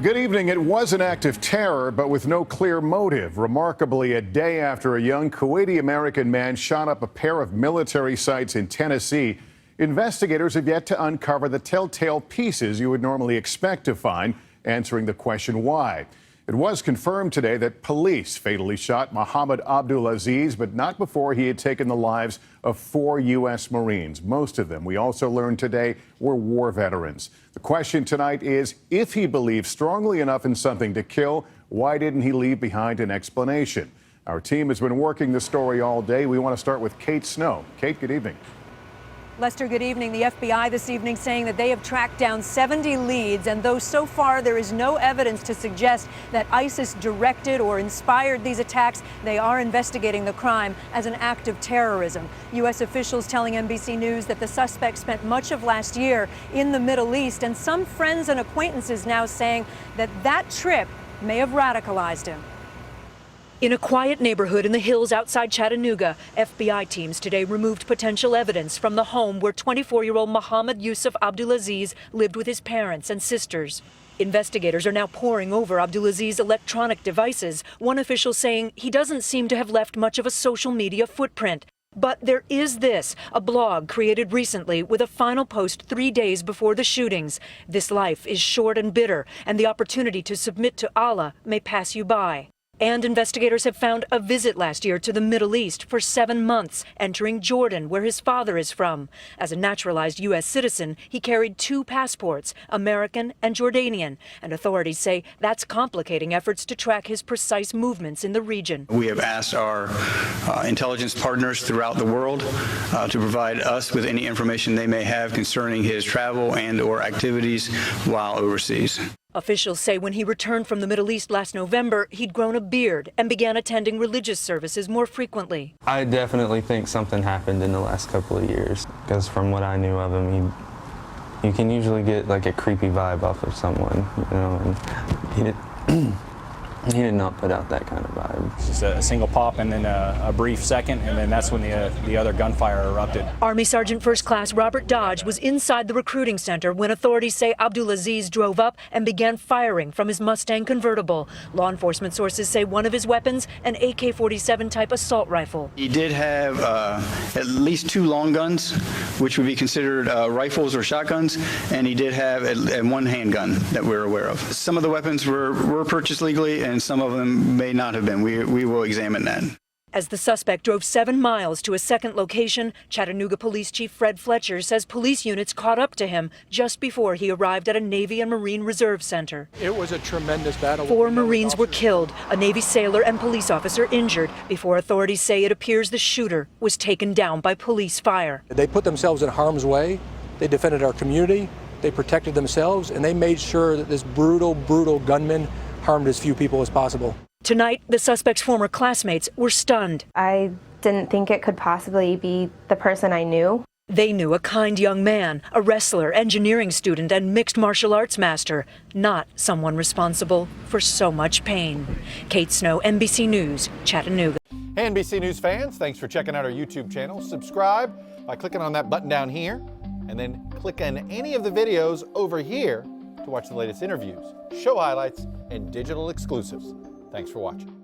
Good evening. It was an act of terror, but with no clear motive. Remarkably, a day after a young Kuwaiti-American man shot up a pair of military sites in Tennessee, investigators have yet to uncover the telltale pieces you would normally expect to find, answering the question why. It was confirmed today that police fatally shot Mohammed Abdulaziz, but not before he had taken the lives of 4 U.S. Marines. Most of them, we also learned today, were war veterans. The question tonight is, if he believes strongly enough in something to kill, why didn't he leave behind an explanation? Our team has been working the story all day. We want to start with Kate Snow. Kate, good evening. Lester, good evening. The FBI this evening saying that they have tracked down 70 leads, and though so far there is no evidence to suggest that ISIS directed or inspired these attacks, they are investigating the crime as an act of terrorism. U.S. officials telling NBC News that the suspect spent much of last year in the Middle East, and some friends and acquaintances now saying that that trip may have radicalized him. In a quiet neighborhood in the hills outside Chattanooga, FBI teams today removed potential evidence from the home where 24-year-old Mohammed Yusuf Abdulaziz lived with his parents and sisters. Investigators are now poring over Abdulaziz's electronic devices, one official saying he doesn't seem to have left much of a social media footprint. But there is this, a blog created recently with a final post 3 days before the shootings. This life is short and bitter, and the opportunity to submit to Allah may pass you by. And investigators have found a visit last year to the Middle East for 7 months, entering Jordan, where his father is from. As a naturalized U.S. citizen, he carried 2 passports, American and Jordanian, and authorities say that's complicating efforts to track his precise movements in the region. We have asked our intelligence partners throughout the world to provide us with any information they may have concerning his travel and/or activities while overseas. Officials say when he returned from the Middle East last November, he'd grown a beard and began attending religious services more frequently. I definitely think something happened in the last couple of years, because from what I knew of him, you can usually get like a creepy vibe off of someone, you know, and he did not put out that kind of vibe. Just a single pop and then a brief second, and then that's when the other gunfire erupted. Army Sergeant First Class Robert Dodge was inside the recruiting center when authorities say Abdulaziz drove up and began firing from his Mustang convertible. Law enforcement sources say one of his weapons, an AK-47 type assault rifle. He did have at least 2 long guns, which would be considered rifles or shotguns, and he did have one handgun that we're aware of. Some of the weapons were purchased legally, and some of them may not have been. We will examine that. As the suspect drove 7 miles to a second location, Chattanooga Police Chief Fred Fletcher says police units caught up to him just before he arrived at a Navy and Marine Reserve Center. It was a tremendous battle. 4 Marines were killed, a Navy sailor and police officer injured, before authorities say it appears the shooter was taken down by police fire. They put themselves in harm's way. They defended our community. They protected themselves, and they made sure that this brutal, brutal gunman harmed as few people as possible. Tonight, the suspect's former classmates were stunned. I didn't think it could possibly be the person I knew. They knew a kind young man, a wrestler, engineering student, and mixed martial arts master, not someone responsible for so much pain. Kate Snow, NBC News, Chattanooga. Hey, NBC News fans, thanks for checking out our YouTube channel. Subscribe by clicking on that button down here, and then click on any of the videos over here to watch the latest interviews, show highlights, and digital exclusives. Thanks for watching.